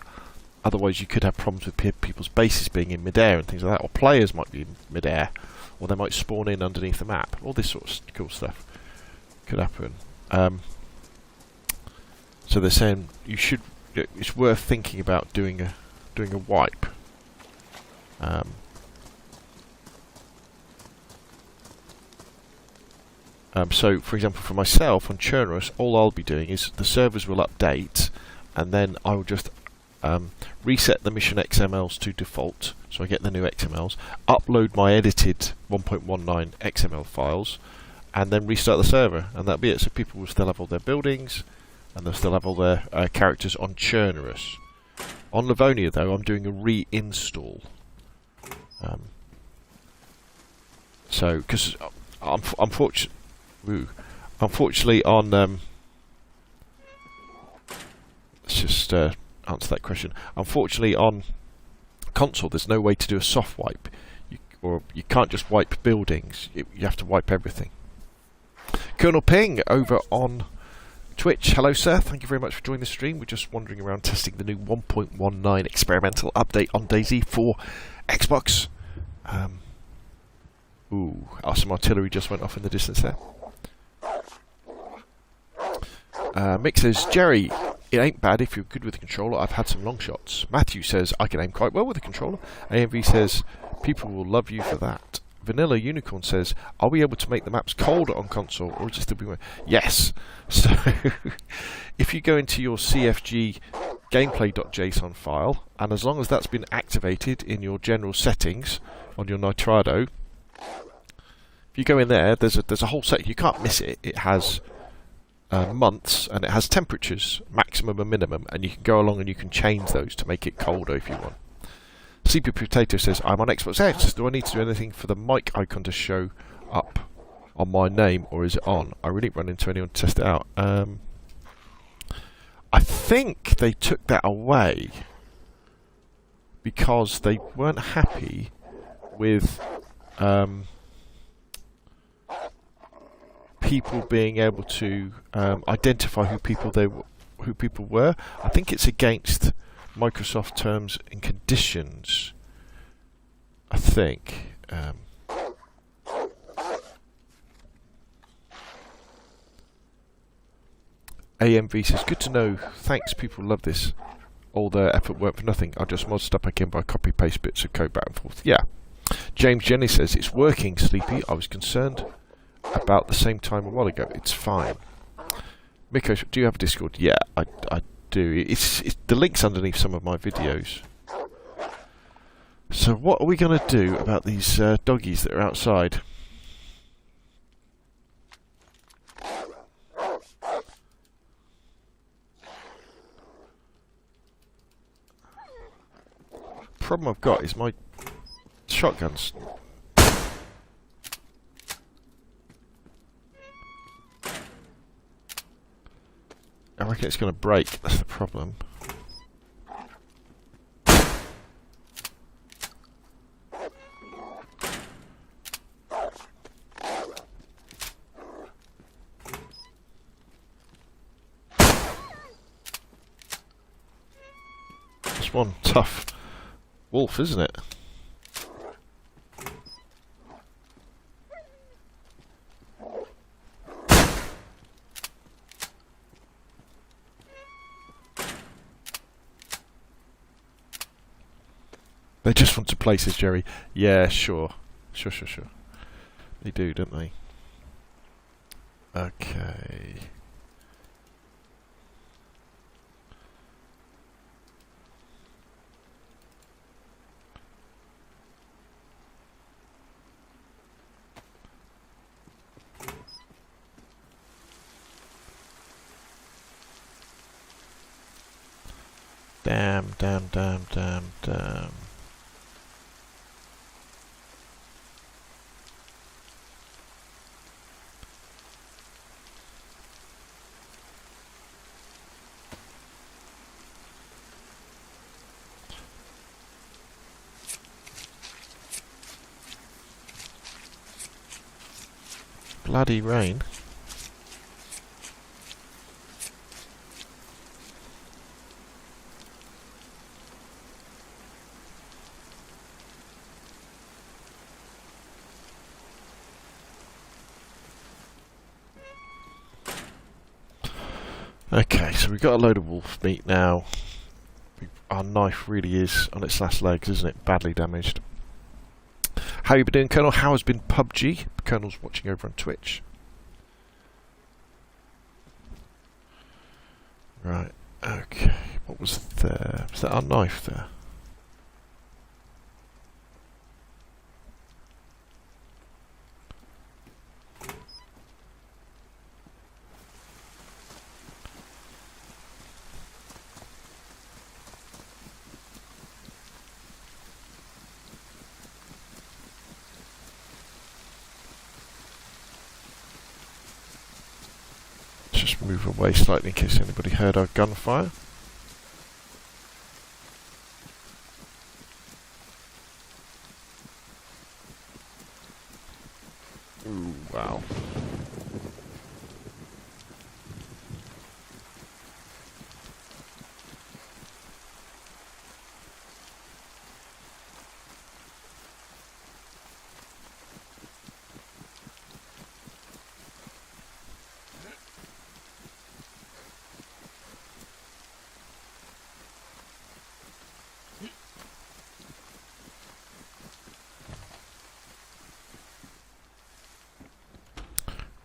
Otherwise, you could have problems with people's bases being in midair and things like that, or players might be in midair, or they might spawn in underneath the map. All this sort of cool stuff could happen. So they're saying you should. It's worth thinking about doing a wipe. So, for example, for myself on Chernarus, all I'll be doing is the servers will update, and then I will just reset the mission XMLs to default, so I get the new XMLs, upload my edited 1.19 XML files, and then restart the server, and that'll be it. So people will still have all their buildings, and they'll still have all their characters on Chernarus. On Livonia, though, I'm doing a reinstall. So, because unfortunately on... let's just answer that question. Unfortunately on console, there's no way to do a soft wipe. You can't just wipe buildings. You have to wipe everything. Colonel Ping over on Twitch. Hello, sir. Thank you very much for joining the stream. We're just wandering around testing the new 1.19 experimental update on DayZ for Xbox. Some artillery just went off in the distance there. Mick says, Jerry, it ain't bad if you're good with the controller. I've had some long shots. Matthew says, I can aim quite well with the controller. AMV says, people will love you for that. Vanilla Unicorn says, are we able to make the maps colder on console, or is it still being... Yes. So, if you go into your CFG gameplay.json file, and as long as that's been activated in your general settings on your Nitrado, if you go in there, there's a whole set. You can't miss it. It has months, and it has temperatures, maximum and minimum, and you can go along and you can change those to make it colder if you want. Sleepy Potato says, I'm on Xbox X. Do I need to do anything for the mic icon to show up on my name, or is it on? I really run into anyone to test it out. I think they took that away because they weren't happy with people being able to identify who people were. I think it's against Microsoft terms and conditions, I think. AMV says, good to know, thanks, people love this. All their effort weren't for nothing. I'll just mod stuff again by copy-paste bits of code back and forth. Yeah. James Jenny says, it's working, Sleepy. I was concerned about the same time a while ago. It's fine. Miko, do you have a Discord? Yeah, I do. It's the link's underneath some of my videos. So what are we going to do about these doggies that are outside? Problem I've got is my shotguns. I reckon it's going to break. That's the problem. It's one tough wolf, isn't it? They just want to place us, Jerry. Yeah, sure. Sure. They do, don't they? Okay. Damn. Bloody rain. Okay, so we've got a load of wolf meat now. Our knife really is on its last legs, isn't it? Badly damaged. How you been doing, Colonel? How has been PUBG? The Colonel's watching over on Twitch. Right, okay. What was there? Was that our knife there? just move away slightly in case anybody heard our gunfire. Ooh, wow.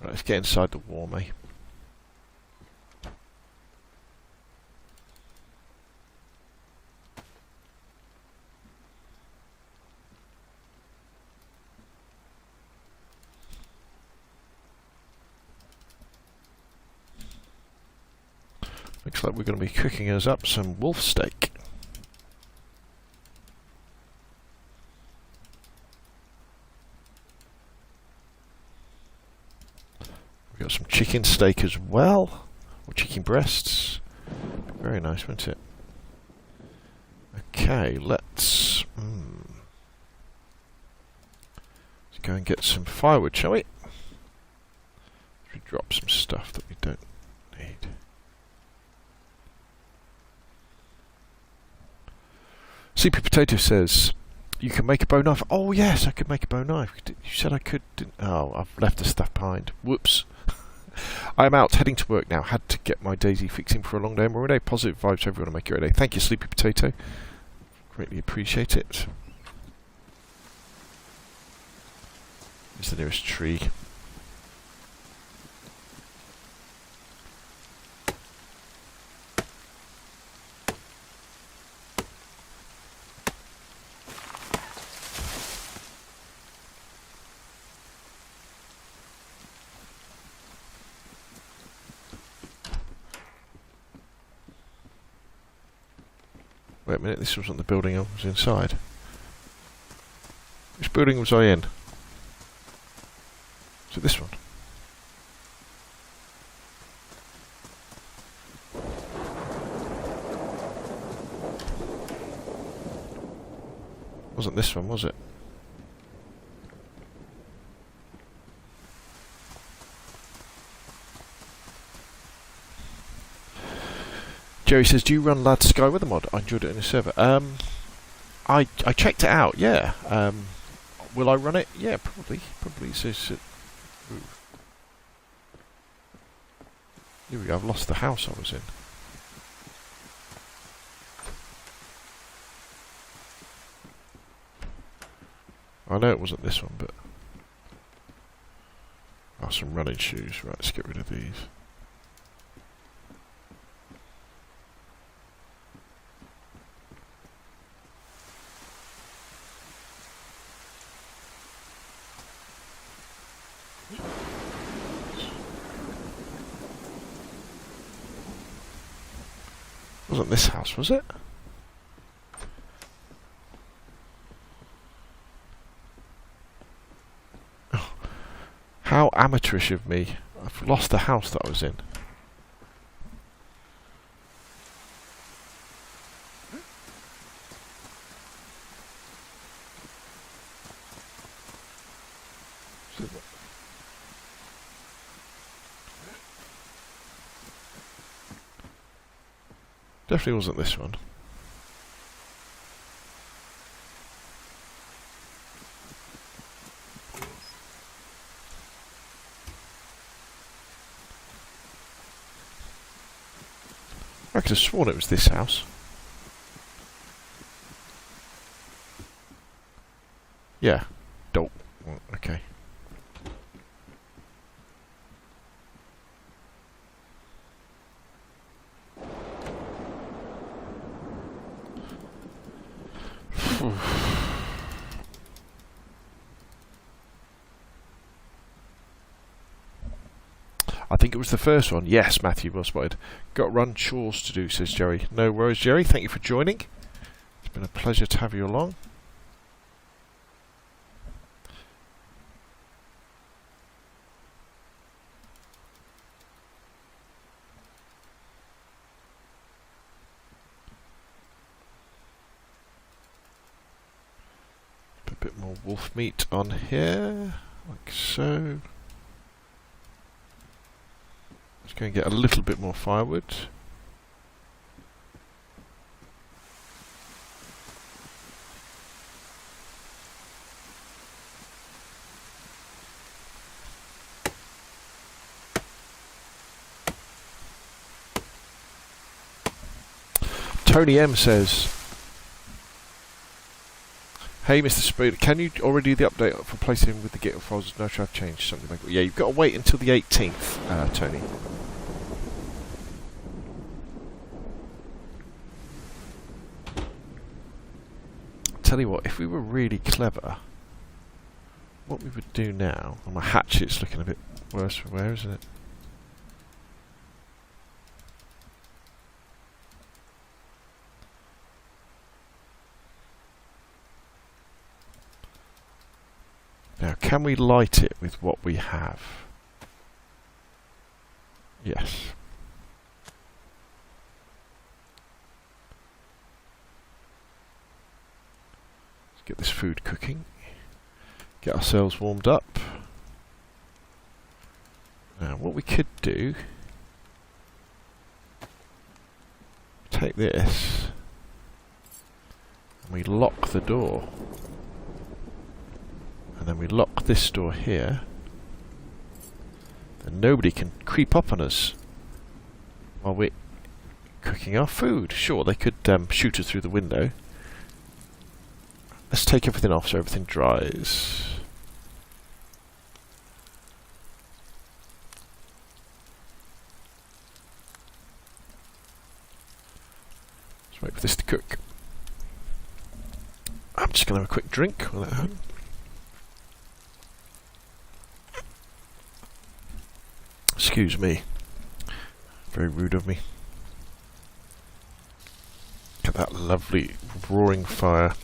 Right, let's get inside the wall, mate. Looks like we're going to be cooking us up some wolf steak. We've got some chicken steak as well, or chicken breasts. Very nice, wouldn't it? Okay, let's go and get some firewood, shall we? We drop some stuff that we don't need. Sleepy Potato says, you can make a bow knife. Oh yes, I could make a bow knife. You said I could, didn't? Oh, I've left the stuff behind. Whoops. I'm out, heading to work now. Had to get my DayZ fixing for a long day. More day. Positive vibes to everyone, make it a day. Thank you, Sleepy Potato. Greatly appreciate it. Here's the nearest tree. Wait a minute, this wasn't the building I was inside. Which building was I in? Is it this one? Wasn't this one, was it? Jerry says, do you run Lad Skyweather mod? I enjoyed it in the server. I checked it out, yeah. Will I run it? Yeah, probably. Probably. So, here we go, I've lost the house I was in. I know it wasn't this one, but... Oh, some running shoes. Right, let's get rid of these. Wasn't this house, was it? Oh, how amateurish of me. I've lost the house that I was in. Definitely wasn't this one. I could have sworn it was this house. Yeah. Dope. Okay. I think it was the first one. Yes, Matthew, well spotted. Got run chores to do, says Jerry. No worries, Jerry. Thank you for joining. It's been a pleasure to have you along. More wolf meat on here, like so. Let's go and get a little bit more firewood. Tony M says, "Hey, Mr. Spoon, can you already do the update for placing with the Git files? No, I've changed something like that." Yeah, you've got to wait until the 18th, Tony. Tell you what, if we were really clever, what we would do now. Oh, my hatchet's looking a bit worse for wear, isn't it? Now, can we light it with what we have? Yes. Let's get this food cooking. Get ourselves warmed up. Now, what we could do... take this... and we lock the door. And then we lock this door here, and nobody can creep up on us while we're cooking our food. Sure, they could shoot us through the window. Let's take everything off so everything dries. Let's wait for this to cook. I'm just going to have a quick drink while at home. Excuse me. Very rude of me. Look at that lovely roaring fire.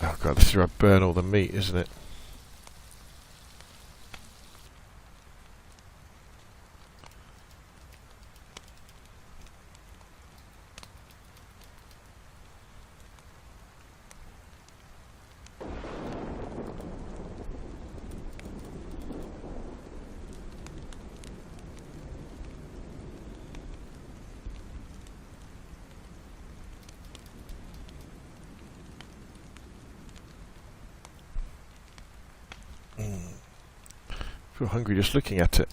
Oh god, this is where I burn all the meat, isn't it? I feel hungry just looking at it.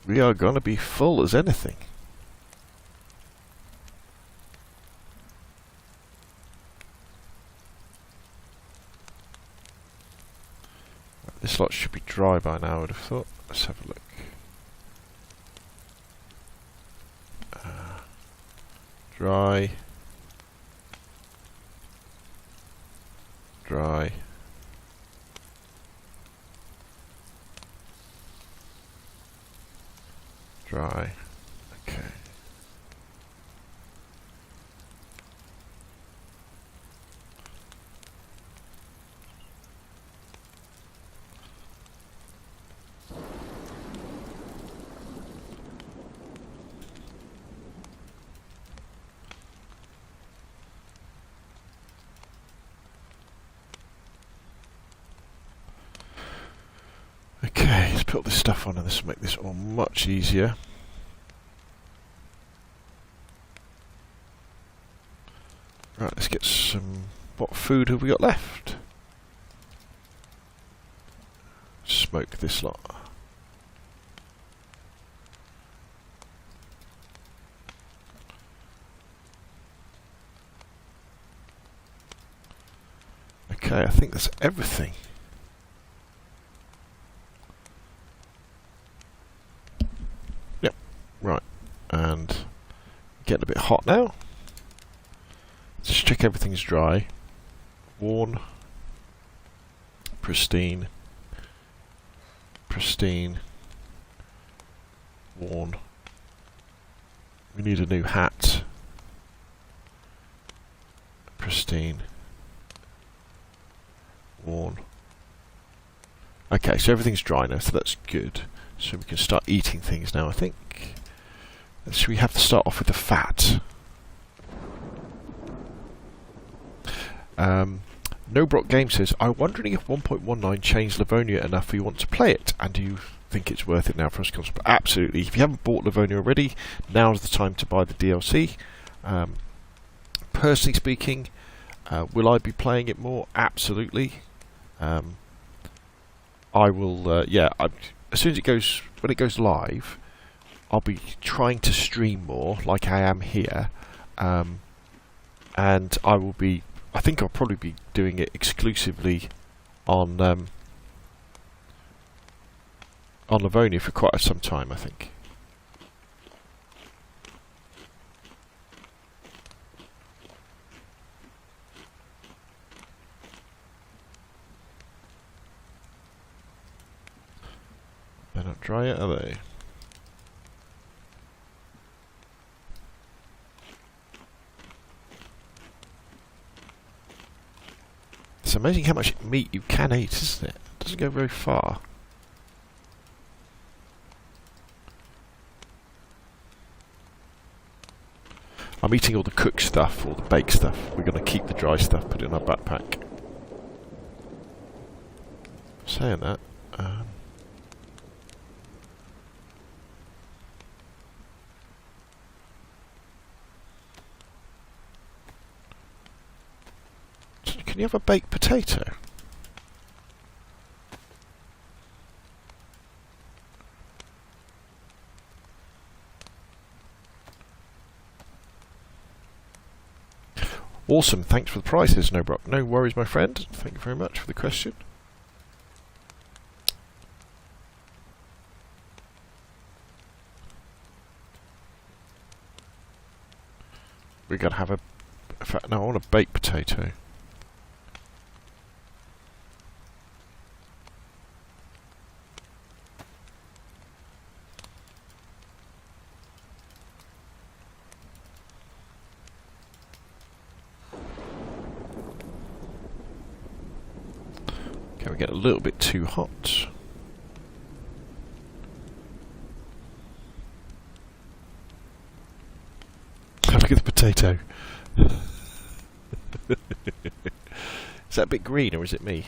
We are gonna be full as anything. This lot should be dry by now, I would have thought. Let's have a look. Dry. Dry. Dry. Okay. Okay, let's put this stuff on and this will make this all much easier. Right, let's get some... what food have we got left? Smoke this lot. Okay, I think that's everything. Yep, right. And getting a bit hot now. Just check everything's dry. Worn. Pristine. Pristine. Worn. We need a new hat. Pristine. Worn. Okay, so everything's dry now, so that's good. So we can start eating things now, I think. Should we have to start off with the fat? Nobrock Game says, I'm wondering if 1.19 changed Livonia enough for you want to play it, and do you think it's worth it now for us to consider? Absolutely. If you haven't bought Livonia already, now's the time to buy the DLC. Personally speaking, will I be playing it more? Absolutely. I will. As soon as when it goes live, I'll be trying to stream more, like I am here, and I will be. I think I'll probably be doing it exclusively on Livonia for quite some time, I think. They're not dry yet, are they? It's amazing how much meat you can eat, isn't it? It doesn't go very far. I'm eating all the cooked stuff, all the baked stuff. We're going to keep the dry stuff, put it in our backpack. Saying that, can you have a baked potato? Awesome, thanks for the prices, Nobrock. No worries, my friend. Thank you very much for the question. We're going to have a... In fact, no, I want a baked potato. Okay, we get a little bit too hot. Look at the potato. Is that a bit green or is it me?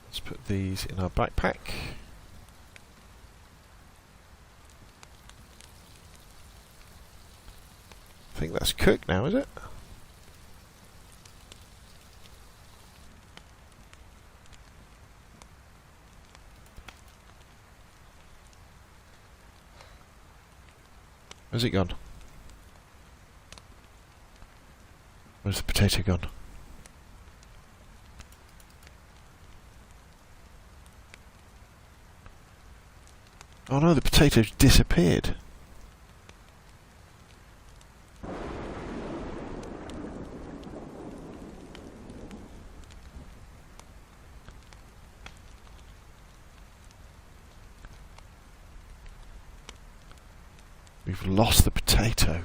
Let's put these in our backpack. I think that's cooked now, is it? Where's it gone? Where's the potato gone? Oh no, the potato's disappeared. We've lost the potato.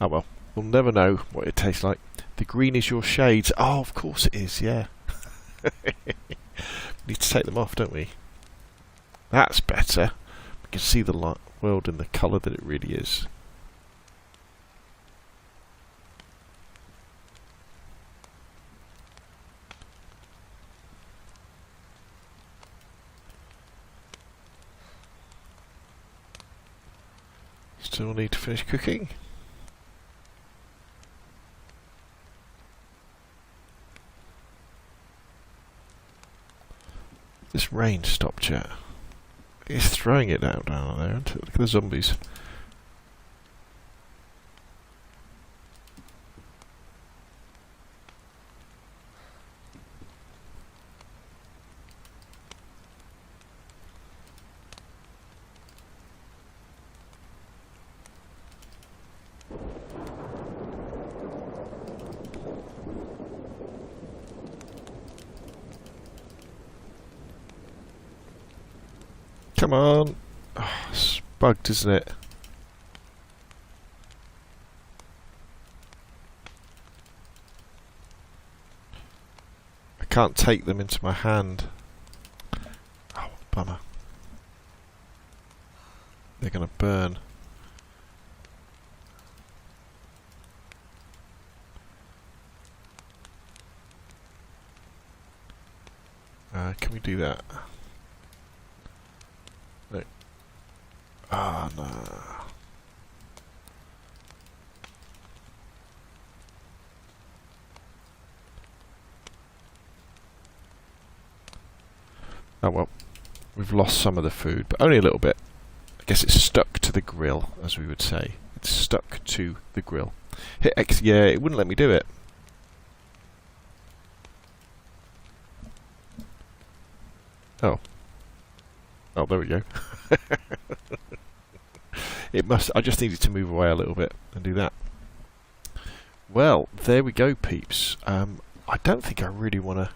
Oh well, we'll never know what it tastes like. The green is your shades. Oh, of course it is, yeah. We need to take them off, don't we? That's better. We can see the world in the colour that it really is. Still need to finish cooking. This rain stopped yet. It's throwing it down there, isn't it? Look at the zombies. Come on. Oh, it's bugged, isn't it? can't take them into my hand. Oh, bummer. They're going to burn. Can we do that? No. Ah, no. Oh well, we've lost some of the food, but only a little bit. I guess it's stuck to the grill, as we would say. It's stuck to the grill. Hit X, yeah, it wouldn't let me do it. Oh. Oh, there we go. It must, I just needed to move away a little bit and do that. Well, there we go, peeps. I don't think I really want to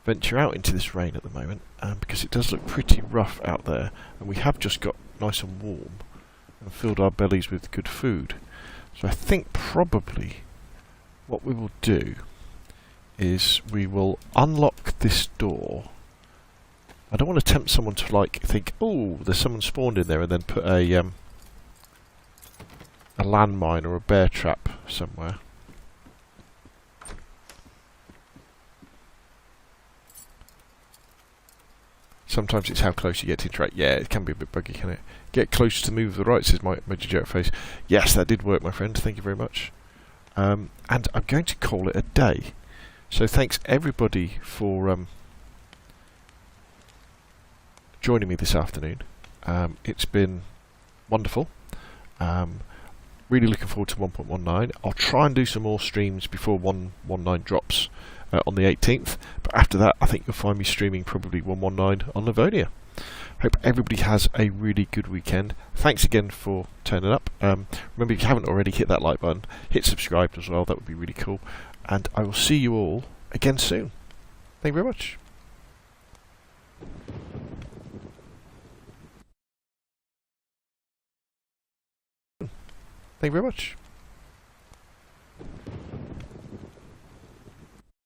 venture out into this rain at the moment, because it does look pretty rough out there, and we have just got nice and warm and filled our bellies with good food. So I think probably what we will do is we will unlock this door. I don't want to tempt someone to like think, oh, there's someone spawned in there, and then put a landmine or a bear trap somewhere. Sometimes it's how close you get to interact. Yeah, it can be a bit buggy, can it? Get close to move to the right, says my Joke face. Yes, that did work, my friend. Thank you very much. And I'm going to call it a day. So thanks everybody for joining me this afternoon. It's been wonderful. Really looking forward to 1.19. I'll try and do some more streams before 1.19 drops on the 18th. But after that, I think you'll find me streaming probably 1.19 on Livonia. Hope everybody has a really good weekend. Thanks again for turning up. Remember, if you haven't already, hit that like button. Hit subscribe as well. That would be really cool. And I will see you all again soon. Thank you very much. Thank you very much.